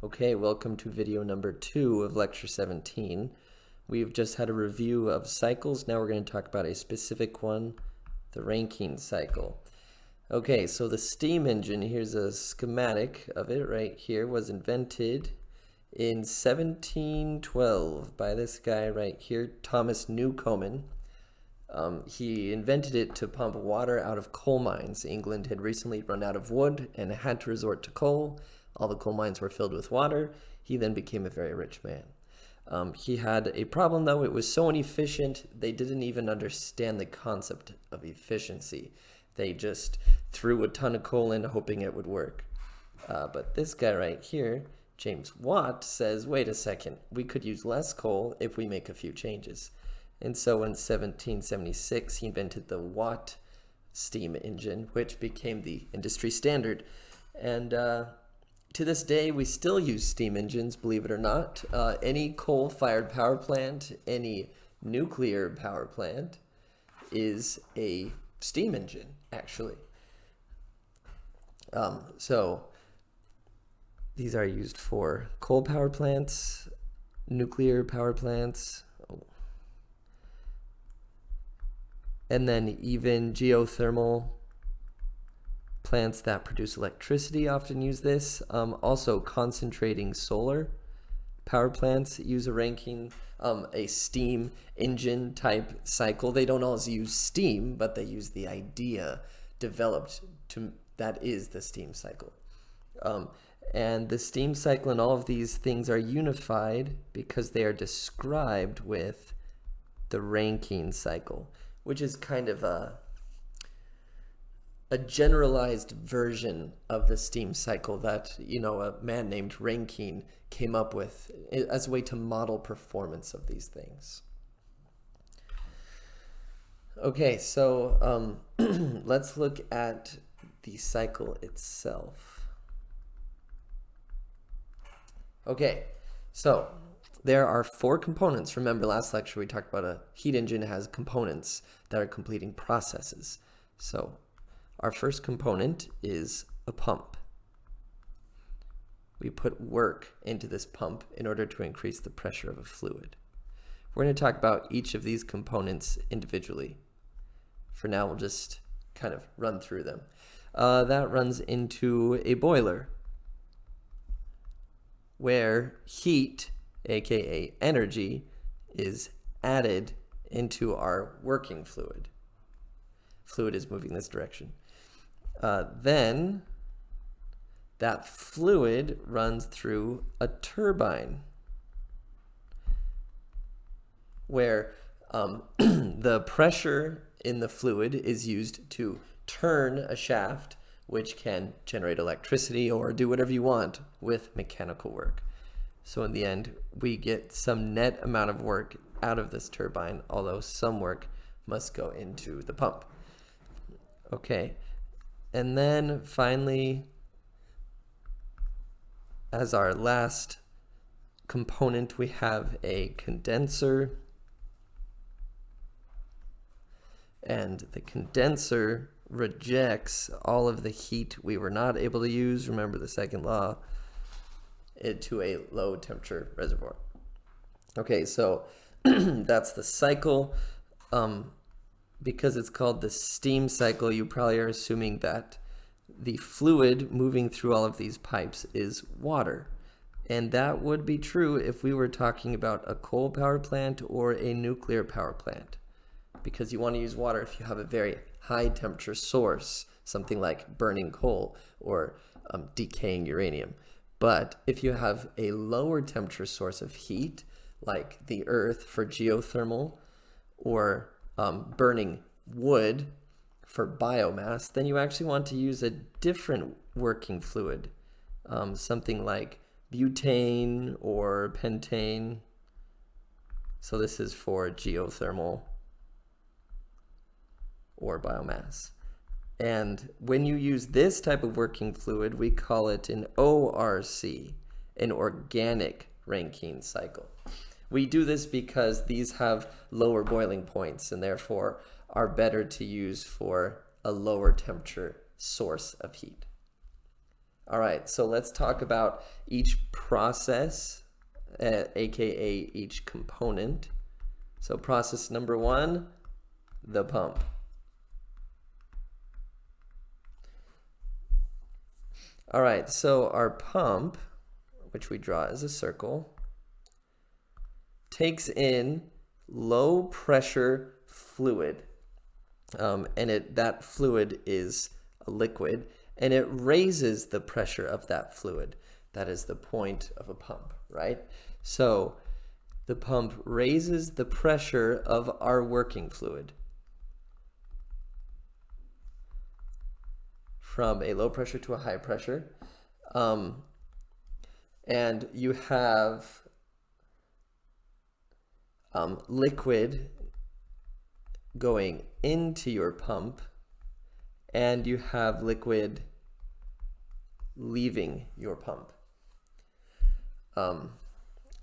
Okay, welcome to video number 2 of lecture 17. We've just had a review of cycles. Now we're going to talk about a specific one, the Rankine cycle. Okay, so the steam engine, here's a schematic of it right here, was invented in 1712 by this guy right here, Thomas Newcomen. He invented it to pump water out of coal mines. England had recently run out of wood and had to resort to coal. All the coal mines were filled with water. He then became a very rich man. He had a problem though. It was so inefficient, they didn't even understand the concept of efficiency. They just threw a ton of coal in hoping it would work. But this guy right here, James Watt, says, wait a second, we could use less coal if we make a few changes. And so in 1776, he invented the Watt steam engine, which became the industry standard. And to this day, we still use steam engines, believe it or not. Any coal-fired power plant, any nuclear power plant is a steam engine, actually. So these are used for coal power plants, nuclear power plants, and then even geothermal plants that produce electricity often use this. Also, concentrating solar power plants use a Rankine, a steam engine type cycle. They don't always use steam, but they use the idea developed that is the steam cycle. And the steam cycle and all of these things are unified because they are described with the Rankine cycle, which is kind of a generalized version of the steam cycle that, a man named Rankine came up with as a way to model performance of these things. Okay, so let's look at the cycle itself. Okay, so there are 4 components. Remember last lecture we talked about a heat engine has components that are completing processes. So our first component is a pump. We put work into this pump in order to increase the pressure of a fluid. We're going to talk about each of these components individually. For now, we'll just kind of run through them. That runs into a boiler, where heat, aka energy, is added into our working fluid. Fluid is moving this direction. Then that fluid runs through a turbine where the pressure in the fluid is used to turn a shaft, which can generate electricity or do whatever you want with mechanical work. So in the end, we get some net amount of work out of this turbine, although some work must go into the pump. Okay. And then finally, as our last component, we have a condenser. And the condenser rejects all of the heat we were not able to use, remember the second law, to a low temperature reservoir. Okay, so that's the cycle. Because it's called the steam cycle, you probably are assuming that the fluid moving through all of these pipes is water. And that would be true if we were talking about a coal power plant or a nuclear power plant, because you want to use water if you have a very high temperature source, something like burning coal or decaying uranium. But if you have a lower temperature source of heat, like the earth for geothermal, or burning wood for biomass, then you actually want to use a different working fluid, something like butane or pentane. So this is for geothermal or biomass. And when you use this type of working fluid, we call it an ORC, an organic Rankine cycle. We do this because these have lower boiling points and therefore are better to use for a lower temperature source of heat. All right, so let's talk about each process, aka each component. So process number one, the pump. All right, so our pump, which we draw as a circle, takes in low pressure fluid, and that fluid is a liquid, and it raises the pressure of that fluid. That is the point of a pump, right? So the pump raises the pressure of our working fluid from a low pressure to a high pressure. And you have liquid going into your pump, and you have liquid leaving your pump.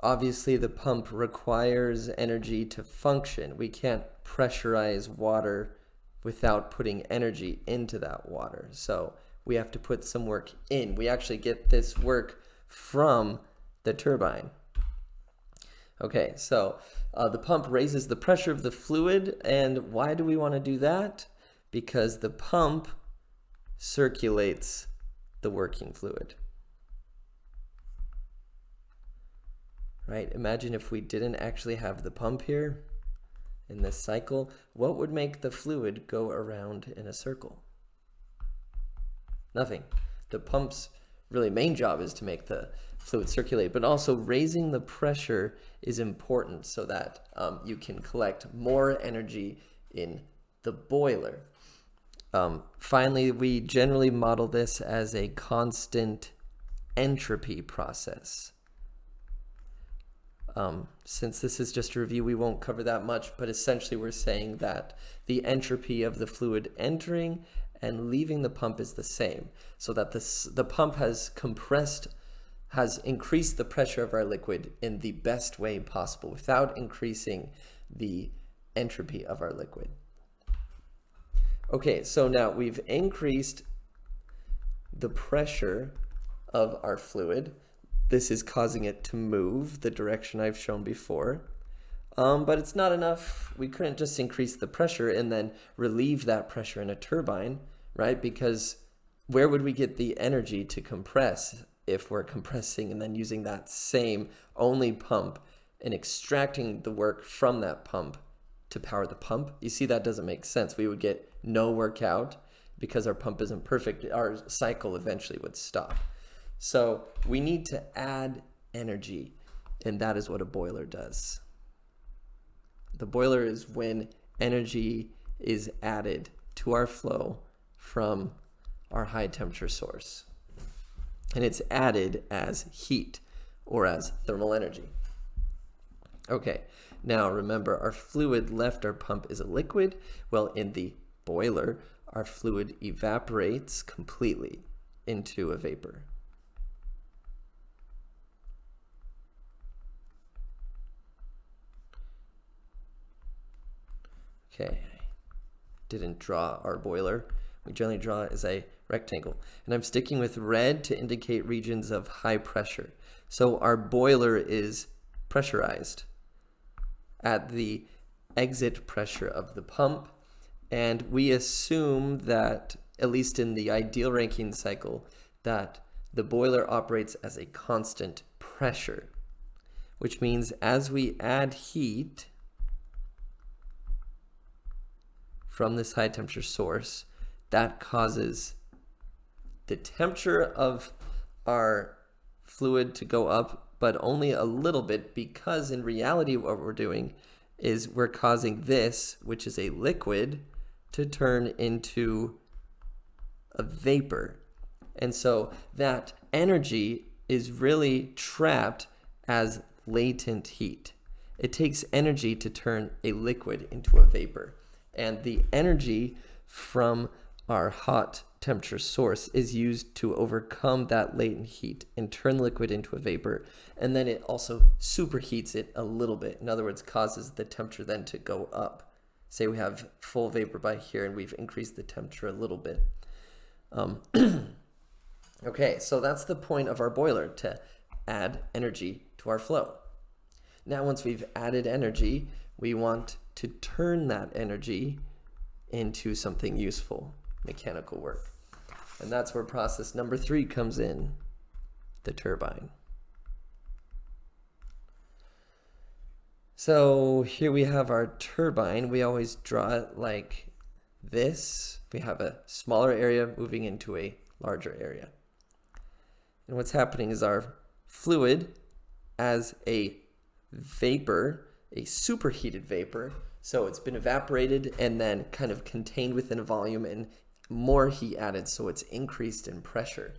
Obviously, the pump requires energy to function. We can't pressurize water without putting energy into that water. So we have to put some work in. We actually get this work from the turbine. Okay, so the pump raises the pressure of the fluid, and why do we want to do that? Because the pump circulates the working fluid. Right? Imagine if we didn't actually have the pump here in this cycle, what would make the fluid go around in a circle? Nothing. The pump's really main job is to make the fluid circulate, but also raising the pressure is important so that you can collect more energy in the boiler. Finally, we generally model this as a constant entropy process. Since this is just a review, we won't cover that much, but essentially we're saying that the entropy of the fluid entering and leaving the pump is the same, so that the pump has increased the pressure of our liquid in the best way possible without increasing the entropy of our liquid. Okay, so now we've increased the pressure of our fluid. This is causing it to move the direction I've shown before. But it's not enough. We couldn't just increase the pressure and then relieve that pressure in a turbine, right? Because where would we get the energy to compress if we're compressing and then using that same only pump and extracting the work from that pump to power the pump? You see, that doesn't make sense. We would get no work out because our pump isn't perfect. Our cycle eventually would stop. So we need to add energy, and that is what a boiler does. The boiler is when energy is added to our flow from our high temperature source. And it's added as heat or as thermal energy. Okay, now remember, our fluid left our pump is a liquid. Well, in the boiler, our fluid evaporates completely into a vapor. Okay, didn't draw our boiler. We generally draw it as a rectangle. And I'm sticking with red to indicate regions of high pressure. So our boiler is pressurized at the exit pressure of the pump. And we assume that, at least in the ideal Rankine cycle, that the boiler operates as a constant pressure, which means as we add heat from this high temperature source, that causes the temperature of our fluid to go up, but only a little bit, because in reality what we're doing is we're causing this, which is a liquid, to turn into a vapor. And so that energy is really trapped as latent heat. It takes energy to turn a liquid into a vapor. And the energy from our hot temperature source is used to overcome that latent heat and turn the liquid into a vapor. And then it also superheats it a little bit. In other words, causes the temperature then to go up. Say we have full vapor by here and we've increased the temperature a little bit. Okay, so that's the point of our boiler, to add energy to our flow. Now, once we've added energy, we want to turn that energy into something useful, mechanical work. And that's where process number 3 comes in, the turbine. So here we have our turbine. We always draw it like this. We have a smaller area moving into a larger area. And what's happening is our fluid, as a vapor, a superheated vapor, so it's been evaporated and then kind of contained within a volume and more heat added, so it's increased in pressure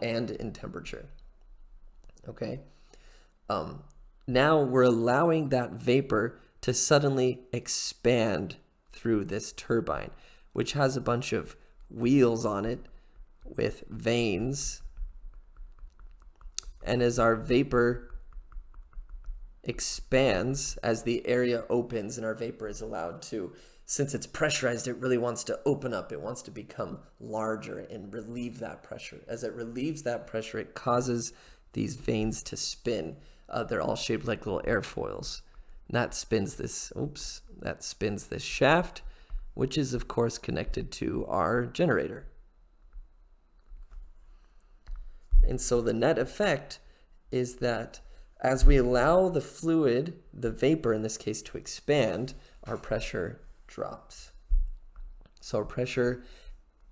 and in temperature. Okay. Now we're allowing that vapor to suddenly expand through this turbine, which has a bunch of wheels on it with vanes. And as our vapor expands, as the area opens and our vapor is allowed to, since it's pressurized, it really wants to open up. It wants to become larger and relieve that pressure. As it relieves that pressure, it causes these vanes to spin. They're all shaped like little airfoils. And that spins this shaft, which is of course connected to our generator. And so the net effect is that as we allow the fluid, the vapor in this case, to expand, our pressure drops. So our pressure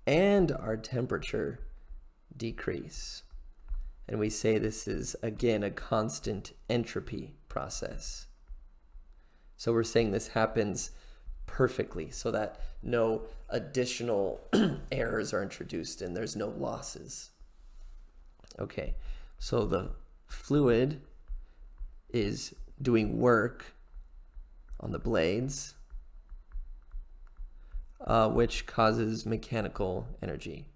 and our temperature decrease. And we say this is, again, a constant entropy process. So we're saying this happens perfectly so that no additional errors are introduced and there's no losses. Okay, so the fluid is doing work on the blades, which causes mechanical energy.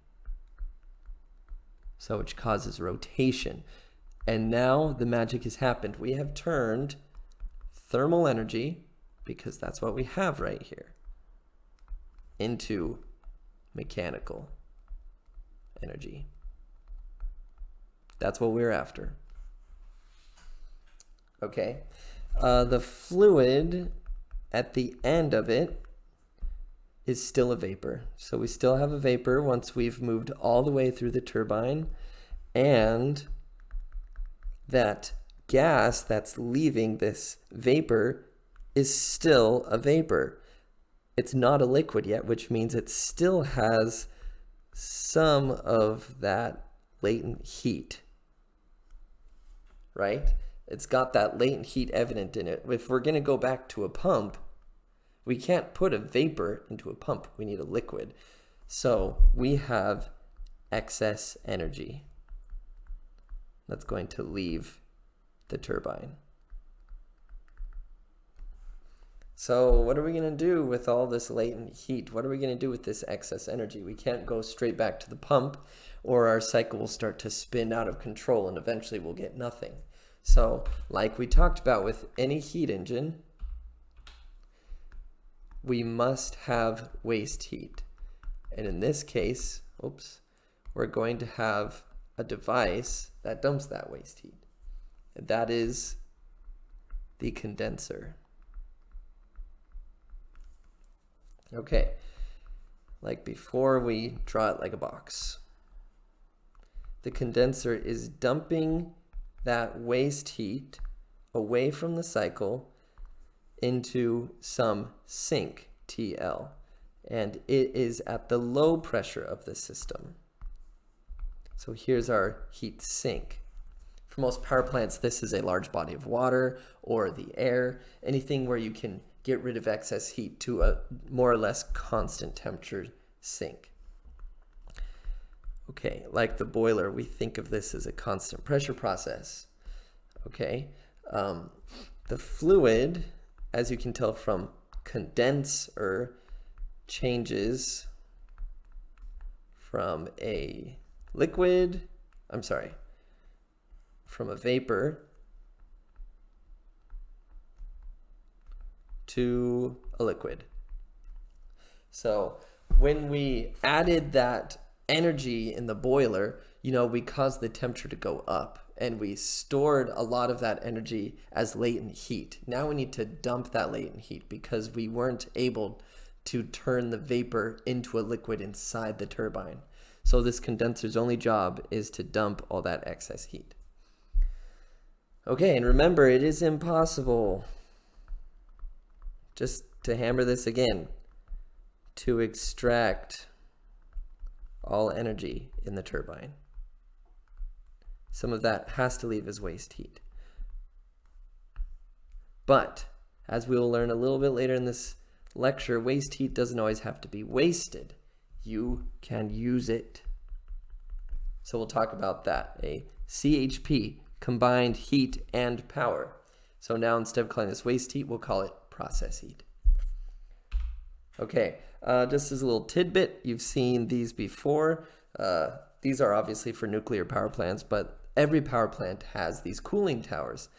So which causes rotation. And now the magic has happened. We have turned thermal energy, because that's what we have right here, into mechanical energy. That's what we're after. Okay. The fluid at the end of it is still a vapor. So we still have a vapor once we've moved all the way through the turbine, and that gas that's leaving this vapor is still a vapor. It's not a liquid yet, which means it still has some of that latent heat, right? It's got that latent heat evident in it. If we're going to go back to a pump, we can't put a vapor into a pump. We need a liquid. So we have excess energy that's going to leave the turbine. So what are we going to do with all this latent heat? What are we going to do with this excess energy? We can't go straight back to the pump, or our cycle will start to spin out of control and eventually we'll get nothing. So like we talked about with any heat engine, we must have waste heat. And in this case, we're going to have a device that dumps that waste heat. And that is the condenser. Okay, like before, we draw it like a box. The condenser is dumping that waste heat away from the cycle into some sink, TL, and it is at the low pressure of the system. So here's our heat sink. For most power plants, this is a large body of water or the air, anything where you can get rid of excess heat to a more or less constant temperature sink. Okay, like the boiler, we think of this as a constant pressure process. Okay, the fluid, as you can tell from condenser, changes from a from a vapor to a liquid. So when we added that energy in the boiler, we caused the temperature to go up and we stored a lot of that energy as latent heat. Now we need to dump that latent heat because we weren't able to turn the vapor into a liquid inside the turbine. So this condenser's only job is to dump all that excess heat. Okay, and remember, it is impossible, just to hammer this again, to extract all energy in the turbine. Some of that has to leave as waste heat. But, as we will learn a little bit later in this lecture, waste heat doesn't always have to be wasted. You can use it. So we'll talk about that, a CHP, combined heat and power. So now instead of calling this waste heat, we'll call it process heat. Okay, just as a little tidbit, you've seen these before. These are obviously for nuclear power plants, but every power plant has these cooling towers.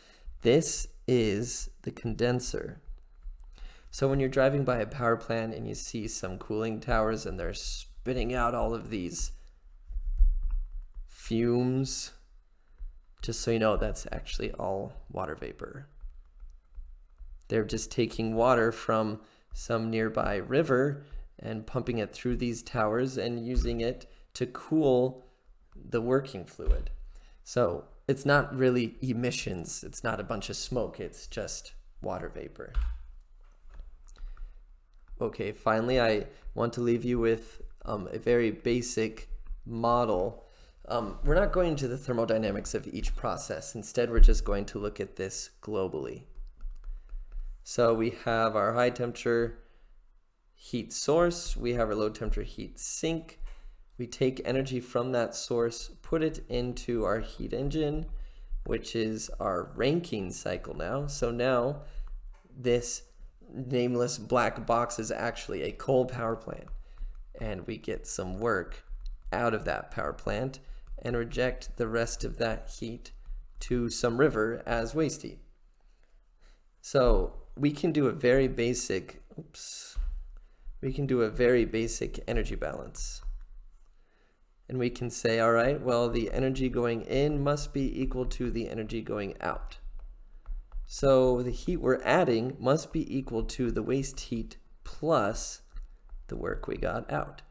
This is the condenser. So when you're driving by a power plant and you see some cooling towers and they're spitting out all of these fumes, just so you know, that's actually all water vapor. They're just taking water from some nearby river and pumping it through these towers and using it to cool the working fluid. So it's not really emissions, it's not a bunch of smoke, it's just water vapor. Okay, finally, I want to leave you with a very basic model. We're not going into the thermodynamics of each process. Instead, we're just going to look at this globally. So we have our high temperature heat source. We have our low temperature heat sink. We take energy from that source, put it into our heat engine, which is our Rankine cycle now. So now this nameless black box is actually a coal power plant. And we get some work out of that power plant and reject the rest of that heat to some river as waste heat. So we can do a very basic, energy balance. And we can say, all right, well, the energy going in must be equal to the energy going out. So the heat we're adding must be equal to the waste heat plus the work we got out.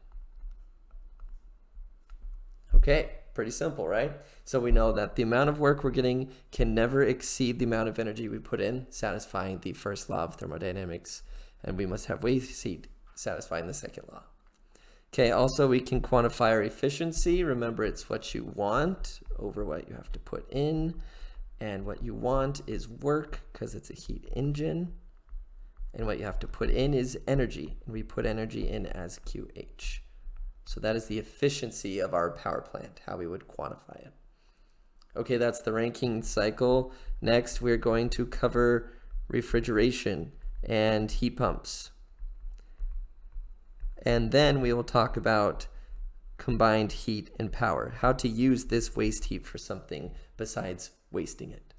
Okay, pretty simple, right? So we know that the amount of work we're getting can never exceed the amount of energy we put in, satisfying the first law of thermodynamics, and we must have waste heat satisfying the second law. Okay, also we can quantify our efficiency. Remember, it's what you want over what you have to put in, and what you want is work because it's a heat engine, and what you have to put in is energy, and we put energy in as QH. So that is the efficiency of our power plant, how we would quantify it. Okay, that's the Rankine cycle. Next, we're going to cover refrigeration and heat pumps. And then we will talk about combined heat and power, how to use this waste heat for something besides wasting it.